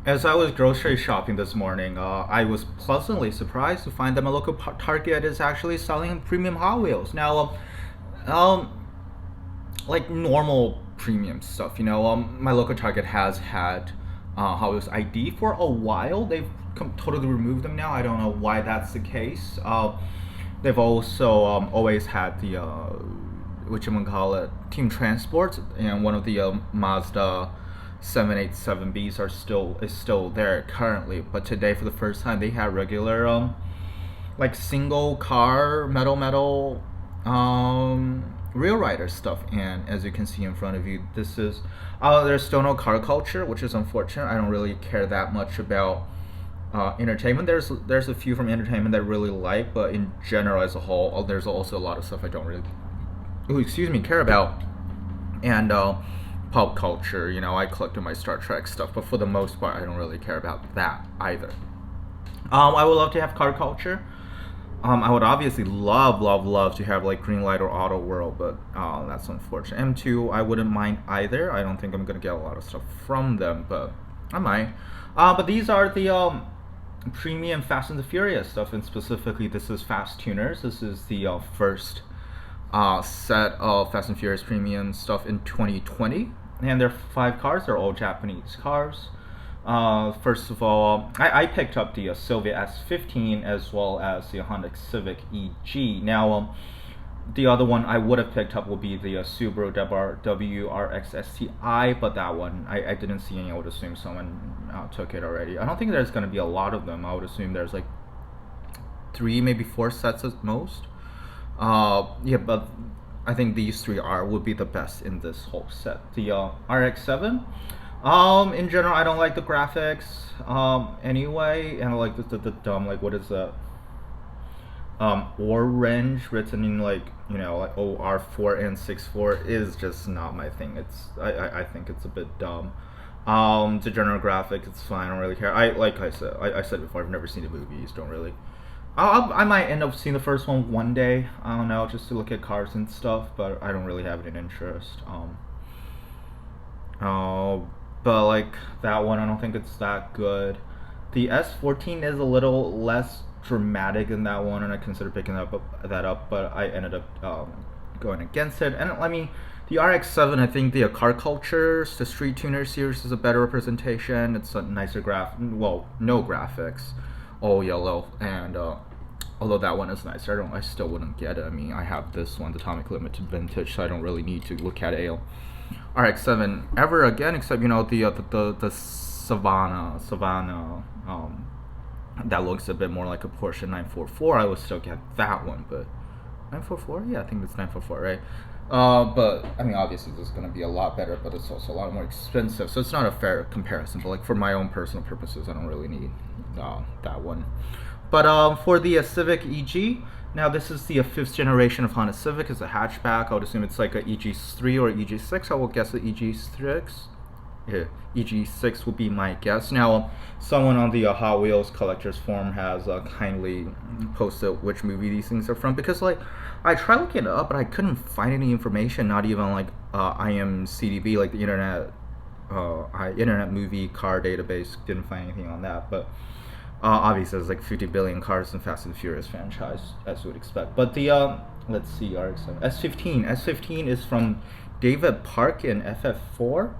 As I was grocery shopping this morning, I was pleasantly surprised to find that my local Target is actually selling premium Hot Wheels. Now, like normal premium stuff, my local Target has had Hot Wheels ID for a while. They've totally removed them now. I don't know why that's the case. They've also always had the what you call it, Team Transport, and one of the Mazda 787Bs is still there currently. But today, for the first time, they had regular like single car metal real rider stuff. And as you can see in front of you, this is there's still no car culture, which is unfortunate. I don't really care that much about entertainment. There's a few from entertainment that I really like, but in general, as a whole, there's also a lot of stuff I don't really care about. And pop culture, I collected my Star Trek stuff, but for the most part, I don't really care about that either. I would love to have car culture. I would obviously love to have like Greenlight or Auto World, but that's unfortunate. M2, I wouldn't mind either. I don't think I'm gonna get a lot of stuff from them, but I might. But these are the premium Fast and the Furious stuff, and specifically, this is Fast Tuners. This is the first set of Fast and Furious premium stuff in 2020, and there are 5 cars. They're all Japanese cars. First of all, I picked up the Silvia S15 as well as the Honda Civic EG. Now, the other one I would have picked up would be the Subaru WRX STI, but that one I didn't see any. I would assume someone took it already. I don't think there's going to be a lot of them. I would assume there's like 3, maybe 4 sets at most. Yeah, but I think these 3 would be the best in this whole set. The RX-7. In general, I don't like the graphics. Anyway, and I like the dumb, like, what is that? Orange written in like like OR4 and 64 is just not my thing. I think it's a bit dumb. The general graphic, it's fine. I don't really care. I said before, I've never seen the movies. Don't really. I might end up seeing the first one day. I don't know, just to look at cars and stuff. But I don't really have any interest. But like that one, I don't think it's that good. The S14 is a little less dramatic than that one, and I considered picking that up, but I ended up going against it. And I mean, the RX-7, I think the car cultures, the Street Tuner series is a better representation. It's a nicer no graphics, all yellow, and although that one is nicer, I still wouldn't get it. I mean, I have this one, the Atomic Limited Vintage, so I don't really need to look at a RX-7 ever again, except the Savannah that looks a bit more like a Porsche 944. I would still get that one, but 944, yeah, I think it's 944, right? But I mean, obviously this is going to be a lot better, but it's also a lot more expensive, so it's not a fair comparison. But like for my own personal purposes, I don't really need that one. But for the Civic EG, now this is the 5th generation of Honda Civic. It's a hatchback. I would assume it's like a EG3 or EG6. I will guess the EG6. Yeah, EG6 would be my guess. Now, someone on the Hot Wheels collectors forum has kindly posted which movie these things are from, because like I tried looking it up, but I couldn't find any information. Not even like IMCDB, like the Internet Movie Car Database, didn't find anything on that. But obviously, there's like 50 billion cars in Fast and Furious franchise, as you would expect. But the let's see, RX-7 S15 is from David Park in FF4.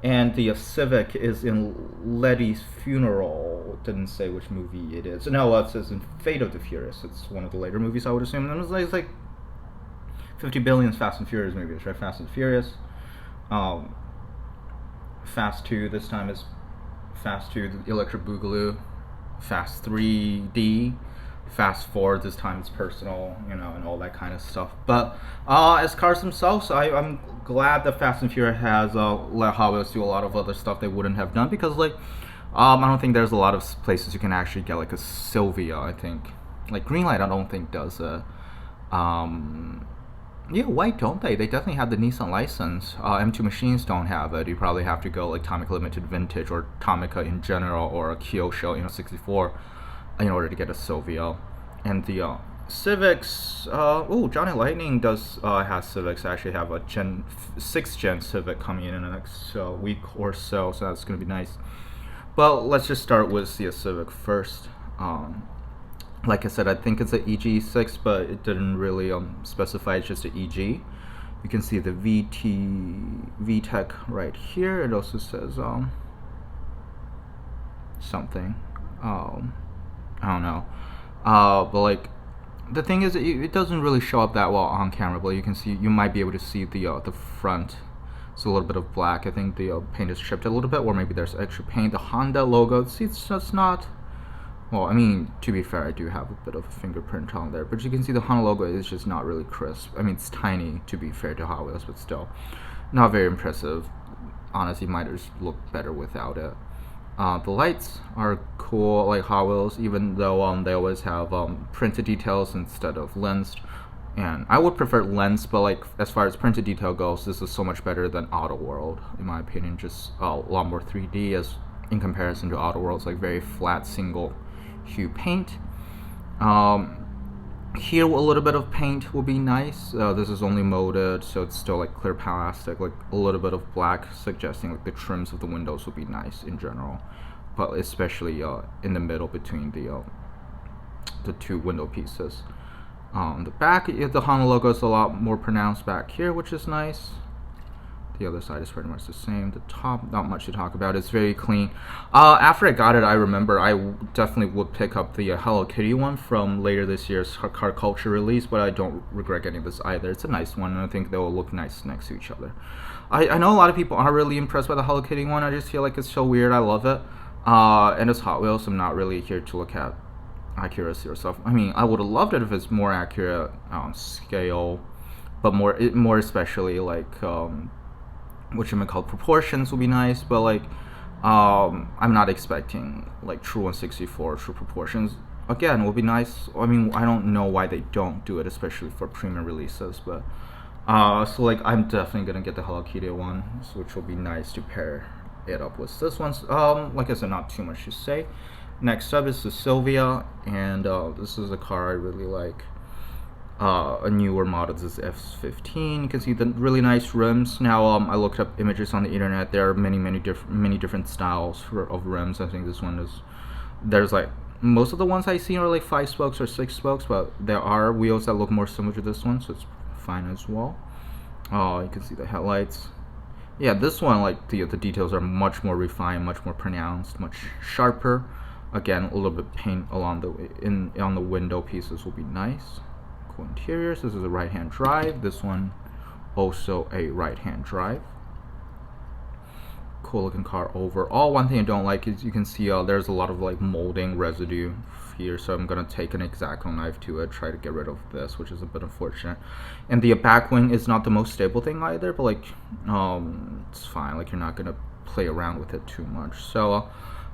And the Civic is in Letty's Funeral. It didn't say which movie it is. No, it says in Fate of the Furious. It's one of the later movies, I would assume. And it's like 50 billion Fast and Furious movies, right? Fast and Furious. Fast 2 this time is Fast 2, the Electric Boogaloo. Fast 3D. Fast 4 this time it's personal, and all that kind of stuff. But as cars themselves, I'm glad that Fast and Furious has let Hot Wheels do a lot of other stuff they wouldn't have done, because like I don't think there's a lot of places you can actually get like a Silvia. I think like Greenlight I don't think does a yeah, why don't they? They definitely have the Nissan license. M2 machines don't have it. You probably have to go like Atomic Limited Vintage or Tomica in general, or a Kyosho 64 in order to get a Silvia. And the Civics, Johnny Lightning does has Civics. I actually have a 6th gen Civic coming in the next week or so that's going to be nice. Well, let's just start with the Civic first. Like I said, I think it's an EG6, but it didn't really specify. It's just an EG. You can see the VTEC right here. It also says something. I don't know. But like, the thing is, it doesn't really show up that well on camera. But you can see, you might be able to see the front. It's a little bit of black. I think the paint is chipped a little bit, or maybe there's extra paint. The Honda logo, see, it's just not. Well, I mean, to be fair, I do have a bit of a fingerprint on there, but you can see the Honda logo is just not really crisp. I mean, it's tiny, to be fair to Hot Wheels, but still not very impressive. Honestly, might just look better without it. The lights are cool, like Hot Wheels, even though they always have printed details instead of lensed. And I would prefer lens, but like as far as printed detail goes, this is so much better than Auto World, in my opinion. Just a lot more 3D as in comparison to Auto World's like very flat single hue paint. Here a little bit of paint will be nice. This is only molded, so it's still like clear plastic, like a little bit of black, suggesting like the trims of the windows will be nice in general, but especially in the middle between the two window pieces. The back, the Honda logo is a lot more pronounced back here, which is nice. The other side is pretty much the same. The top, not much to talk about. It's very clean. After I got it, I remember I definitely would pick up the Hello Kitty one from later this year's Car Culture release, but I don't regret getting this either. It's a nice one, and I think they will look nice next to each other. I know a lot of people are really impressed by the Hello Kitty one. I just feel like it's so weird. I love it. And it's Hot Wheels. I'm not really here to look at accuracy or stuff. I mean, I would have loved it if it's more accurate scale, but more especially like whatchamacallit, proportions would be nice, but like I'm not expecting like true 1/64 true proportions. Again, would be nice. I mean, I don't know why they don't do it, especially for premium releases, but so like I'm definitely gonna get the Hello Kitty one, which will be nice to pair it up with this one. Like I said, not too much to say. Next up is the Silvia, and this is a car I really like. A newer model. This is S15. You can see the really nice rims. Now I looked up images on the internet. There are many different styles of rims. I think this one is, there's like, most of the ones I see are like 5 spokes or 6 spokes, but there are wheels that look more similar to this one, so it's fine as well. You can see the headlights. Yeah, this one, like the details are much more refined, much more pronounced, much sharper. Again, a little bit paint along on the window pieces will be nice. Cool interiors. This is a right-hand drive. This one also a right-hand drive. Cool looking car overall. One thing I don't like is you can see there's a lot of like molding residue here, so I'm gonna take an X-Acto knife to it, try to get rid of this, which is a bit unfortunate. And the back wing is not the most stable thing either, but like it's fine. Like, you're not gonna play around with it too much. So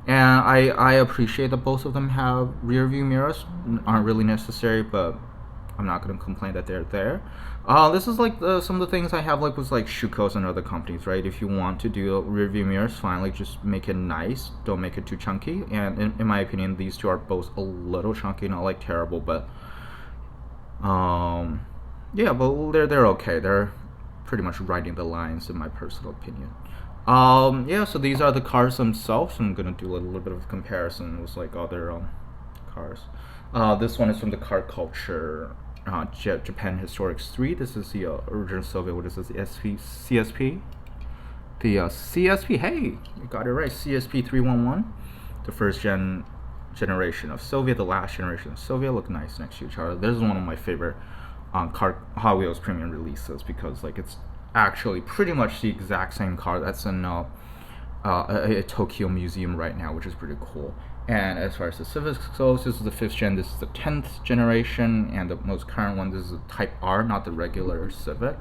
and I appreciate that both of them have rear view mirrors. Aren't really necessary, but I'm not going to complain that they're there. This is like some of the things I have like with like Schuco's and other companies, right? If you want to do rear view mirrors, fine, like just make it nice, don't make it too chunky. And in my opinion, these two are both a little chunky, not like terrible, but yeah, but they're okay. They're pretty much riding the lines in my personal opinion. Yeah, so these are the cars themselves. I'm gonna do a little bit of comparison with like other cars. This one is from the Car Culture Japan Historics 3. This is the original Silvia. What is this? The CSP? The CSP. Hey, you got it right. CSP 311. The first generation of Silvia. The last generation of Silvia. Look nice next to each other. This is one of my favorite Hot Wheels premium releases, because like it's actually pretty much the exact same car that's in a Tokyo museum right now, which is pretty cool. And as far as the Civic goes, this is the 5th gen, this is the 10th generation, and the most current one, this is the Type R, not the regular Civic,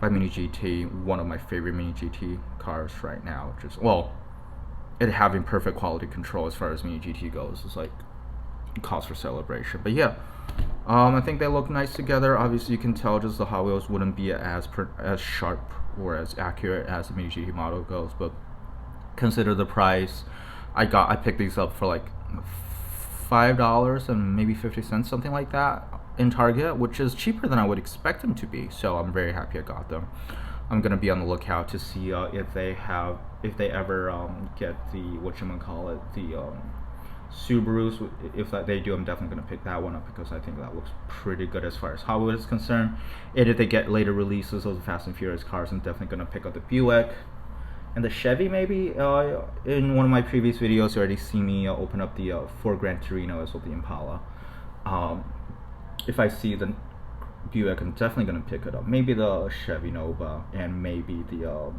by Mini GT, one of my favorite Mini GT cars right now. Just, well, it having perfect quality control as far as Mini GT goes is like cause for celebration. But yeah, I think they look nice together. Obviously, you can tell just the Hot Wheels wouldn't be as sharp or as accurate as the Mini GT model goes, but consider the price. I picked these up for like $5 and maybe 50 cents, something like that, in Target, which is cheaper than I would expect them to be. So I'm very happy I got them. I'm gonna be on the lookout to see if they have if they ever get the whatchamacallit, the Subarus, if that they do, I'm definitely gonna pick that one up because I think that looks pretty good as far as Hollywood is concerned. And if they get later releases of the Fast and Furious cars, I'm definitely gonna pick up the Buick and the Chevy. Maybe in one of my previous videos, you already see me open up the Ford Gran Torino as well, the Impala. If I see the Buick, I'm definitely gonna pick it up. Maybe the Chevy Nova and maybe the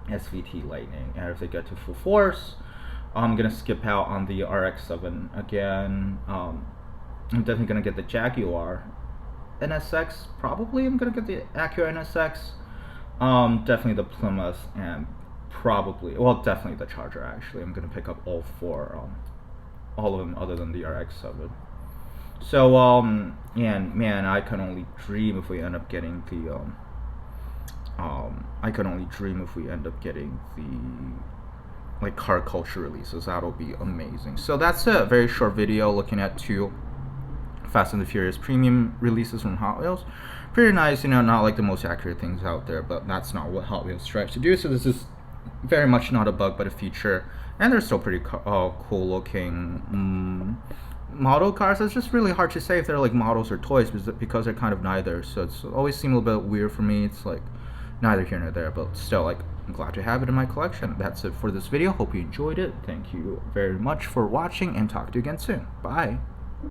SVT Lightning. And if they get to full force, I'm gonna skip out on the RX-7 again. I'm definitely gonna get the Jaguar NSX. Probably I'm gonna get the Acura NSX. Definitely the Plymouth, and probably, well, definitely the Charger. Actually, I'm gonna pick up all four, all of them other than the RX-7. So and man, I can only dream if we end up getting the I can only dream if we end up getting the like car culture releases. That'll be amazing. So that's a very short video looking at 2 Fast and the Furious premium releases from Hot Wheels. Pretty nice, you know, not like the most accurate things out there, but that's not what Hot Wheels strives to do. So this is very much not a bug but a feature, and they're still pretty cool looking model cars. It's just really hard to say if they're like models or toys because they're kind of neither. So it's always seemed a little bit weird for me. It's like neither here nor there, but still, like, I'm glad to have it in my collection. That's it for this video. Hope you enjoyed it. Thank you very much for watching, and talk to you again soon. Bye.